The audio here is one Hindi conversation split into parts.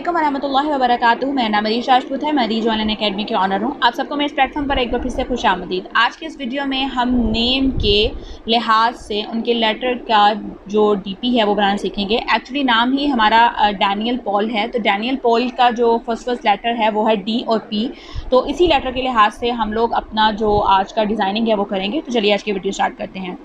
अस्सलामुअलैकुम वरहमतुल्लाहि वबरकातुहू। मेरा नाम अरीश राजपूत है, मैं अरीज ऑनलाइन अकेडमी की ऑनर हूँ। आप सबको मैं इस प्लेटफॉर्म पर एक बार फिर से खुश आमदीद। आज के इस वीडियो में हम नेम के लिहाज से उनके लेटर का जो डीपी है वो बनाना सीखेंगे। एक्चुअली नाम ही हमारा डैनियल पॉल है, तो डैनियल पॉल का जो फर्स्ट लेटर है वो है डी और पी। तो इसी लेटर के लिहाज से हम लोग अपना जो आज का डिज़ाइनिंग है वो करेंगे। तो चलिए आज की वीडियो स्टार्ट करते हैं।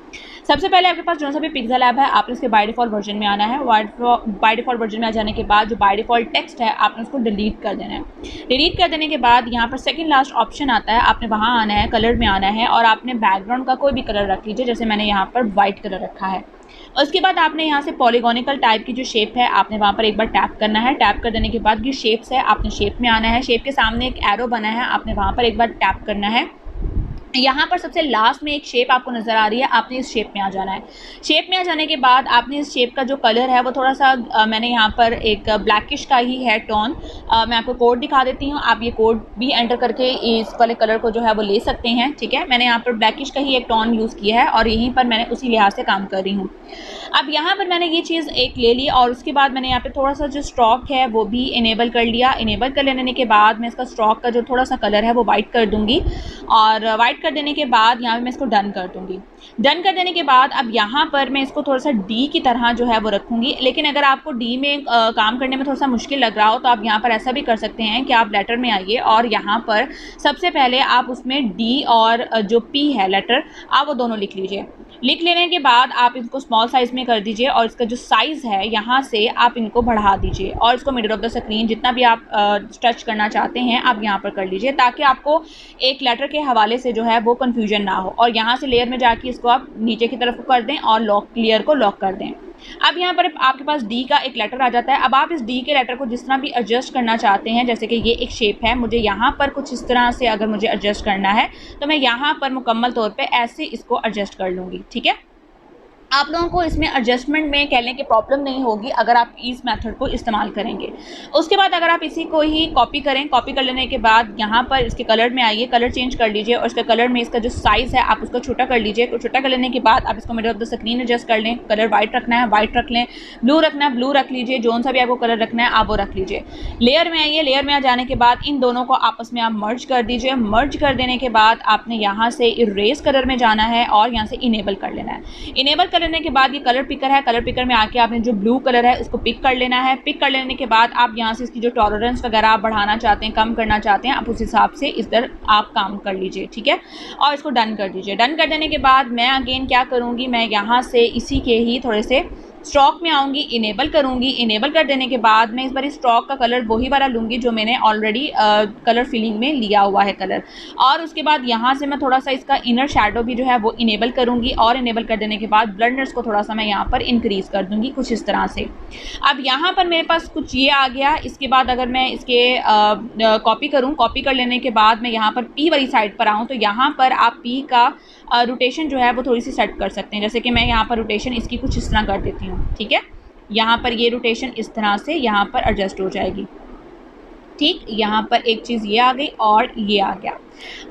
सबसे पहले आपके पास जो सा भी पिक्सेल ऐप है, आपने इसके बाय डिफ़ॉल्ट वर्जन में आना है। बाय डिफ़ॉल्ट वर्जन में आ जाने के बाद जो बाय डिफ़ॉल्ट टेक्स्ट है आपने उसको डिलीट कर देना है। डिलीट कर देने के बाद यहाँ पर सेकंड लास्ट ऑप्शन आता है, आपने वहाँ आना है, कलर में आना है और आपने बैकग्राउंड का कोई भी कलर रख लीजिए, जैसे मैंने यहाँ पर वाइट कलर रखा है। उसके बाद आपने यहाँ से पॉलीगोनिकल टाइप की जो शेप है आपने वहाँ पर एक बार टैप करना है। टैप कर देने के बाद ये शेप्स है, आपने शेप में आना है। शेप के सामने एक एरो बना है, आपने वहाँ पर एक बार टैप करना है। यहाँ पर सबसे लास्ट में एक शेप आपको नज़र आ रही है, आपने इस शेप में आ जाना है। शेप में आ जाने के बाद आपने इस शेप का जो कलर है वो थोड़ा सा मैंने यहाँ पर एक ब्लैकिश का ही है टोन। मैं आपको कोड दिखा देती हूँ, आप ये कोड भी एंटर करके इस वाले कलर को जो है वो ले सकते हैं। ठीक है, मैंने यहाँ पर ब्लैकिश का ही एक टोन यूज़ किया है और यहीं पर मैंने उसी लिहाज से काम कर रही हूँ। अब यहाँ पर मैंने ये चीज़ एक ले ली और उसके बाद मैंने यहाँ पर थोड़ा सा जो स्ट्रोक है वो भी इनेबल कर लिया। इनेबल कर लेने के बाद मैं इसका स्ट्रोक का जो थोड़ा सा कलर है वो वाइट कर दूँगी और वाइट कर देने के बाद यहाँ पे मैं इसको डन कर दूँगी। डन कर देने के बाद अब यहाँ पर मैं इसको थोड़ा सा डी की तरह जो है वो रखूँगी। लेकिन अगर आपको डी में काम करने में थोड़ा सा मुश्किल लग रहा हो तो आप यहाँ पर ऐसा भी कर सकते हैं कि आप लेटर में आइए और यहाँ पर सबसे पहले आप उसमें डी और जो पी है लेटर आप वो दोनों लिख लीजिए। लिख लेने के बाद आप इसको स्मॉल साइज़ में कर दीजिए और इसका जो साइज़ है यहाँ से आप इनको बढ़ा दीजिए और इसको मिडल ऑफ द स्क्रीन जितना भी आप टच करना चाहते हैं आप यहाँ पर कर लीजिए, ताकि आपको एक लेटर के हवाले से जो है वो कन्फ्यूजन ना हो। और यहाँ से लेयर में जाके इसको आप नीचे की तरफ कर दें और लॉक लेयर को लॉक कर दें। अब यहाँ पर आपके पास डी का एक लेटर आ जाता है। अब आप इस डी के लेटर को जिस तरह भी एडजस्ट करना चाहते हैं, जैसे कि ये एक शेप है, मुझे यहाँ पर कुछ इस तरह से अगर मुझे एडजस्ट करना है तो मैं यहाँ पर मुकम्मल तौर पे ऐसे इसको एडजस्ट कर लूँगी। ठीक है, आप लोगों को इसमें एडजस्टमेंट में कह लें कि प्रॉब्लम नहीं होगी अगर आप इस मेथड को इस्तेमाल करेंगे। उसके बाद अगर आप इसी को ही कॉपी करें, कॉपी कर लेने के बाद यहाँ पर इसके कलर में आइए, कलर चेंज कर लीजिए और इसके कलर में इसका जो साइज़ है आप उसको छोटा कर लीजिए। छोटा कर लेने के बाद आप इसको middle of the screen adjust कर लें। कलर वाइट रखना है वाइट रख लें, ब्लू रखना है ब्लू रख लीजिए, जौन सा भी आपको कलर रखना है आप वो रख लीजिए। लेयर में आइए, लेयर में आ जाने के बाद इन दोनों को आपस में आप मर्ज कर दीजिए। मर्ज कर देने के बाद आपने यहाँ से इरेज कलर में जाना है और यहाँ से इनेबल कर लेना है। इनेबल कर लेने के बाद ये कलर पिकर है, कलर पिकर में आके आपने जो ब्लू कलर है उसको पिक कर लेना है। पिक कर लेने के बाद आप यहाँ से इसकी जो टॉलरेंस वगैरह आप बढ़ाना चाहते हैं, कम करना चाहते हैं, आप उस हिसाब से इधर आप काम कर लीजिए। ठीक है, और इसको डन कर दीजिए। डन कर देने के बाद मैं अगेन क्या करूँगी, मैं यहाँ से इसी के ही थोड़े से स्ट्रोक में आऊँगी, इनेबल करूँगी। इनेबल कर देने के बाद मैं इस बार स्ट्रोक का कलर वही वाला लूँगी जो मैंने ऑलरेडी कलर फिलिंग में लिया हुआ है कलर। और उसके बाद यहाँ से मैं थोड़ा सा इसका इनर शेडो भी जो है वो इनेबल करूँगी और इनेबल कर देने के बाद ब्लडनेस को थोड़ा सा मैं यहाँ पर इंक्रीज़ कर दूँगी कुछ इस तरह से। अब यहाँ पर मेरे पास कुछ ये आ गया। इसके बाद अगर मैं इसके कॉपी करूँ, कॉपी कर लेने के बाद मैं यहाँ पर पी वाली साइड पर आऊँ तो यहाँ पर आप पी का रोटेशन जो है वो थोड़ी सी सेट कर सकते हैं। जैसे कि मैं यहाँ पर रोटेशन इसकी कुछ इस तरह कर देती हूँ। ठीक है, यहाँ पर ये रोटेशन इस तरह से यहाँ पर एडजस्ट हो जाएगी। ठीक, यहाँ पर एक चीज़ ये आ गई और ये आ गया।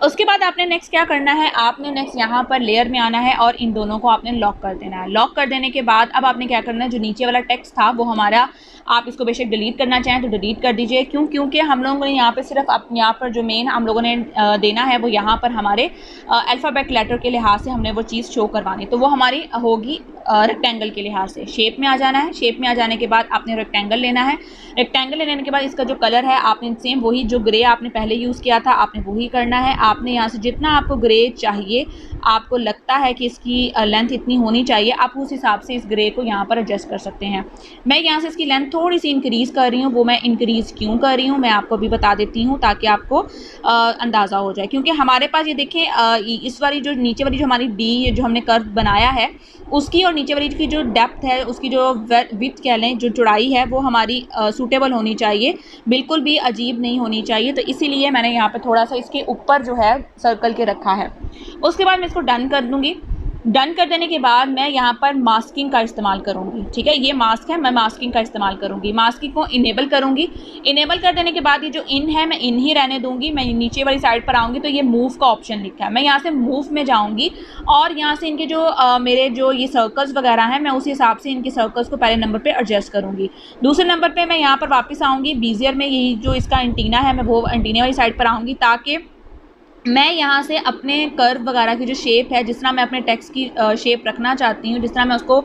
उसके बाद आपने नेक्स्ट क्या करना है, आपने नेक्स्ट यहाँ पर लेयर में आना है और इन दोनों को आपने लॉक कर देना है। लॉक कर देने के बाद अब आपने क्या करना है, जो नीचे वाला टेक्स्ट था वो हमारा, आप इसको बेशक डिलीट करना चाहें तो डिलीट कर दीजिए। क्योंकि हम लोगों ने यहाँ पे सिर्फ अपने यहाँ पर जो मेन हम लोगों ने देना है वो यहाँ पर हमारे अल्फ़ाबेट लेटर के लिहाज से हमने वो चीज़ शो करवानी, तो वो हमारी होगी रेक्टेंगल के लिहाज से। शेप में आ जाना है, शेप में आ जाने के बाद आपने रेक्टेंगल लेना है। रेक्टेंगल लेने के बाद इसका जो कलर है आपने सेम वही जो ग्रे आपने पहले यूज़ किया था आपने वही करना है। आपने यहाँ से जितना आपको ग्रे चाहिए, आपको लगता है कि इसकी लेंथ इतनी होनी चाहिए, आप उस हिसाब से इस ग्रे को यहाँ पर एडजस्ट कर सकते हैं। मैं यहाँ से इसकी लेंथ थोड़ी सी इंक्रीज़ कर रही हूँ। वो मैं इंक्रीज़ क्यों कर रही हूँ मैं आपको भी बता देती हूँ ताकि आपको अंदाज़ा हो जाए। क्योंकि हमारे पास ये देखें इस वाली जो नीचे वाली जो हमारी डी जो हमने कर्व बनाया है उसकी और नीचे वाली की जो डेप्थ है उसकी जो विड्थ कह लें, जो चौड़ाई है वो हमारी सूटेबल होनी चाहिए, बिल्कुल भी अजीब नहीं होनी चाहिए। तो इसीलिए मैंने यहाँ पे थोड़ा सा इसके ऊपर जो है सर्कल के रखा है। उसके बाद मैं इसको डन कर दूँगी। डन कर देने के बाद मैं यहाँ पर मास्किंग का इस्तेमाल करूँगी, ठीक है। ये मास्क है, मैं मास्किंग का इस्तेमाल करूँगी। मास्किंग को इनेबल करूँगी। इनेबल कर देने के बाद ये जो इन है मैं इन ही रहने दूँगी। मैं नीचे वाली साइड पर आऊँगी तो ये मूव का ऑप्शन लिखा है, मैं यहाँ से मूव में जाऊँगी और यहाँ से इनके जो मेरे जो ये सर्कल्स वगैरह हैं मैं उस हिसाब से इनके सर्कल्स को पहले नंबर पर एडजस्ट करूँगी। दूसरे नंबर पर मैं यहाँ पर वापस आऊँगी बीजियर में, यही जो इसका एंटीना है मैं वो एंटीने वाली साइड पर आऊँगी ताकि मैं यहाँ से अपने कर्व वगैरह की जो शेप है, जिस तरह मैं अपने टेक्स्ट की शेप रखना चाहती हूँ, जिस तरह मैं उसको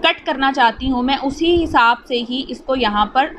कट करना चाहती हूँ, मैं उसी हिसाब से ही इसको यहाँ पर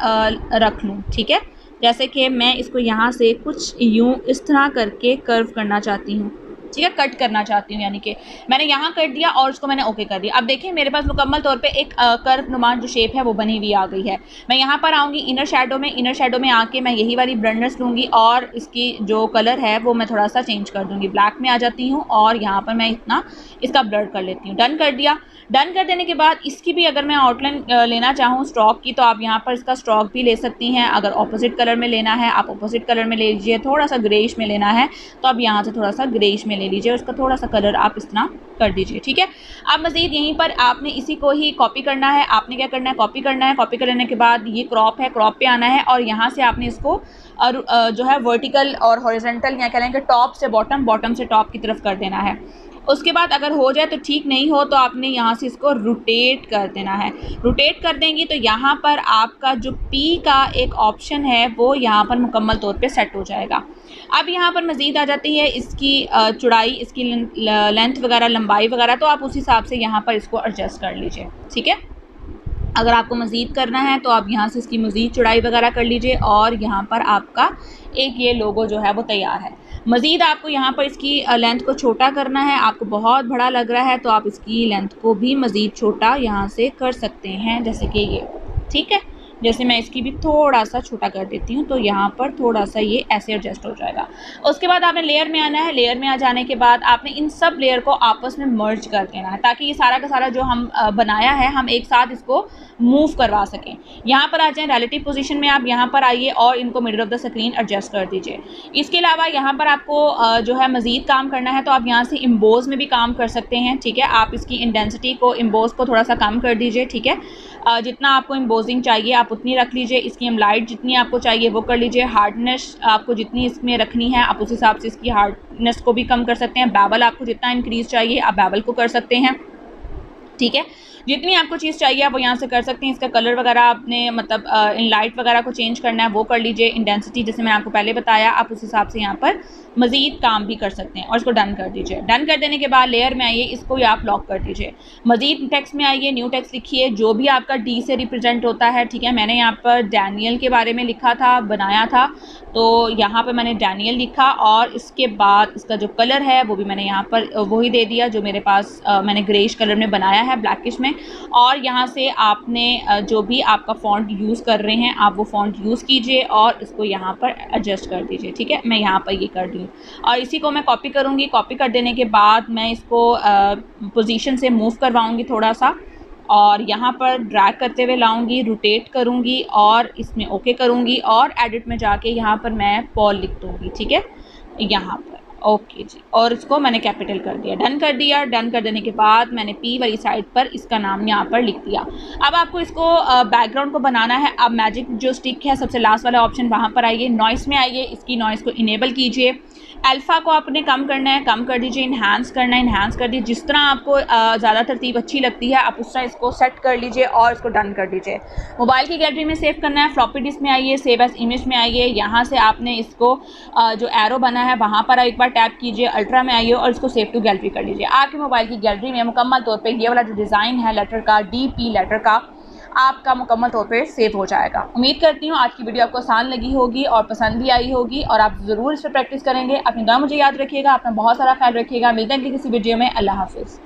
रख लूँ, ठीक है। जैसे कि मैं इसको यहाँ से कुछ यूँ इस तरह करके कर्व करना चाहती हूँ, ठीक है, कट करना चाहती हूँ, यानी कि मैंने यहाँ कर दिया और उसको मैंने ओके कर दिया। अब देखिए मेरे पास मुकम्मल तौर पे एक कर्व नुमा जो शेप है वो बनी हुई आ गई है। मैं यहाँ पर आऊँगी इनर शेडो में आके मैं यही वाली ब्राइटनेस लूँगी और इसकी जो कलर है वो मैं थोड़ा सा चेंज कर दूँगी, ब्लैक में आ जाती हूँ और यहाँ पर मैं इतना इसका ब्लर कर लेती हूँ। डन कर दिया। डन कर देने के बाद इसकी भी अगर मैं आउटलाइन लेना चाहूँ स्ट्रोक की, तो आप यहाँ पर इसका स्ट्रोक भी ले सकती हैं। अगर ऑपोजिट कलर में लेना है आप ऑपोजिट कलर में ले लीजिए, थोड़ा सा ग्रेइश में लेना है तो आप यहाँ से थोड़ा सा ग्रेइश में ले लीजिए, उसका थोड़ा सा कलर आप इस तरह कर दीजिए, ठीक है। अब मज़ीद यहीं पर आपने इसी को ही कॉपी करना है। आपने क्या करना है, कॉपी करना है। कॉपी कर लेने के बाद ये क्रॉप है, क्रॉप पे आना है और यहाँ से आपने इसको और जो है वर्टिकल और हॉरिजॉन्टल या कह लें कि टॉप से बॉटम, बॉटम से टॉप की तरफ कर देना है। उसके बाद अगर हो जाए तो ठीक, नहीं हो तो आपने यहाँ से इसको रोटेट कर देना है। रोटेट कर देंगी तो यहाँ पर आपका जो पी का एक ऑप्शन है वो यहाँ पर मुकम्मल तौर पे सेट हो जाएगा। अब यहाँ पर मज़ीद आ जाती है इसकी चौड़ाई, इसकी लेंथ वगैरह, लंबाई वगैरह, तो आप उस हिसाब से यहाँ पर इसको एडजस्ट कर लीजिए, ठीक है। अगर आपको मज़ीद करना है तो आप यहाँ से इसकी मज़ीद चौड़ाई वगैरह कर लीजिए और यहाँ पर आपका एक ये लोगो जो है वो तैयार है। मज़ीद आपको यहाँ पर इसकी लेंथ को छोटा करना है, आपको बहुत बड़ा लग रहा है तो आप इसकी लेंथ को भी मज़ीद छोटा यहाँ से कर सकते हैं, जैसे कि ये, ठीक है। जैसे मैं इसकी भी थोड़ा सा छोटा कर देती हूँ तो यहाँ पर थोड़ा सा ये ऐसे एडजस्ट हो जाएगा। उसके बाद आपने लेयर में आना है। लेयर में आ जाने के बाद आपने इन सब लेयर को आपस में मर्ज कर देना है ताकि ये सारा का सारा जो हम बनाया है हम एक साथ इसको मूव करवा सकें। यहाँ पर आ जाएँ रिलेटिव पोजीशन में, आप यहाँ पर आइए और इनको middle of the screen adjust कर दीजिए। इसके अलावा यहाँ पर आपको जो है मज़ीद काम करना है तो आप यहाँ से इम्बोज में भी काम कर सकते हैं, ठीक है। आप इसकी इंटेंसिटी को, इम्बोज को थोड़ा सा कम कर दीजिए, ठीक है। जितना आपको इम्बोजिंग चाहिए आप उतनी रख लीजिए। इसकी एम्बलाइट जितनी आपको चाहिए वो कर लीजिए। हार्डनेस आपको जितनी इसमें रखनी है आप उस हिसाब से इसकी हार्डनेस को भी कम कर सकते हैं। बैबल आपको जितना इंक्रीज़ चाहिए आप बैबल को कर सकते हैं, ठीक है। जितनी आपको चीज़ चाहिए आप वो यहाँ से कर सकते हैं। इसका कलर वगैरह आपने मतलब इन लाइट वगैरह को चेंज करना है वो कर लीजिए। इंटेंसिटी जैसे मैंने आपको पहले बताया आप उस हिसाब से यहाँ पर मज़ीद काम भी कर सकते हैं और इसको डन कर दीजिए। डन कर देने के बाद लेयर में आइए, इसको भी आप लॉक कर दीजिए। मज़ीद टेक्स्ट में आइए, न्यू टेक्स्ट लिखिए जो भी आपका डी से रिप्रेजेंट होता है, ठीक है। मैंने यहाँ पर डैनियल के बारे में लिखा था, बनाया था, तो यहाँ पर मैंने डैनियल लिखा और इसके बाद इसका जो कलर है वो भी मैंने यहाँ पर वही दे दिया जो मेरे पास मैंने ग्रेइश कलर में बनाया है, ब्लैकिश में। और यहाँ से आपने जो भी आपका फ़ॉन्ट यूज़ कर रहे हैं आप वो फ़ॉन्ट यूज़ कीजिए और इसको यहाँ पर एडजस्ट कर दीजिए, ठीक है। मैं यहाँ पर ये कर दूँ और इसी को मैं कॉपी करूँगी। कॉपी कर देने के बाद मैं इसको पोजीशन से मूव करवाऊँगी थोड़ा सा और यहाँ पर ड्रैग करते हुए लाऊंगी, रोटेट करूँगी और इसमें ओके करूँगी और एडिट में जाके यहाँ पर मैं पॉल लिख दूँगी, ठीक है, यहाँ पर ओके जी। और इसको मैंने कैपिटल कर दिया, डन कर दिया। डन कर देने के बाद मैंने पी वाली साइड पर इसका नाम यहाँ पर लिख दिया। अब आपको इसको बैकग्राउंड को बनाना है। अब मैजिक जो स्टिक है सबसे लास्ट वाला ऑप्शन, वहाँ पर आइए, नॉइस में आइए, इसकी नॉइस को इनेबल कीजिए। अल्फ़ा को आपने कम करना है, कम कर दीजिए। इन्हांस करना है, इन्हांस कर दीजिए। जिस तरह आपको ज़्यादा तरतीब अच्छी लगती है आप उस तरह इसको सेट कर लीजिए और इसको डन कर दीजिए। मोबाइल की गैलरी में सेव करना है, फ्लॉपी डिस्क में आइए, सेव एज इमेज में आइए। यहाँ से आपने इसको जो एरो बना है वहाँ पर एक बार टैप कीजिए, अल्ट्रा में आइए और इसको सेव टू गैलरी कर लीजिए। आपके मोबाइल की गैलरी में मुकम्मल तौर पर ये वाला जो डिज़ाइन है लेटर का, DP लेटर का, आपका मुकम्मल तौर पे सेव हो जाएगा। उम्मीद करती हूँ आज की वीडियो आपको आसान लगी होगी और पसंद भी आई होगी और आप ज़रूर इस पर प्रैक्टिस करेंगे। अपनी दुआ मुझे याद रखिएगा, अपना बहुत सारा ख्याल रखिएगा। मिलते हैं किसी वीडियो में। अल्लाह हाफिज़।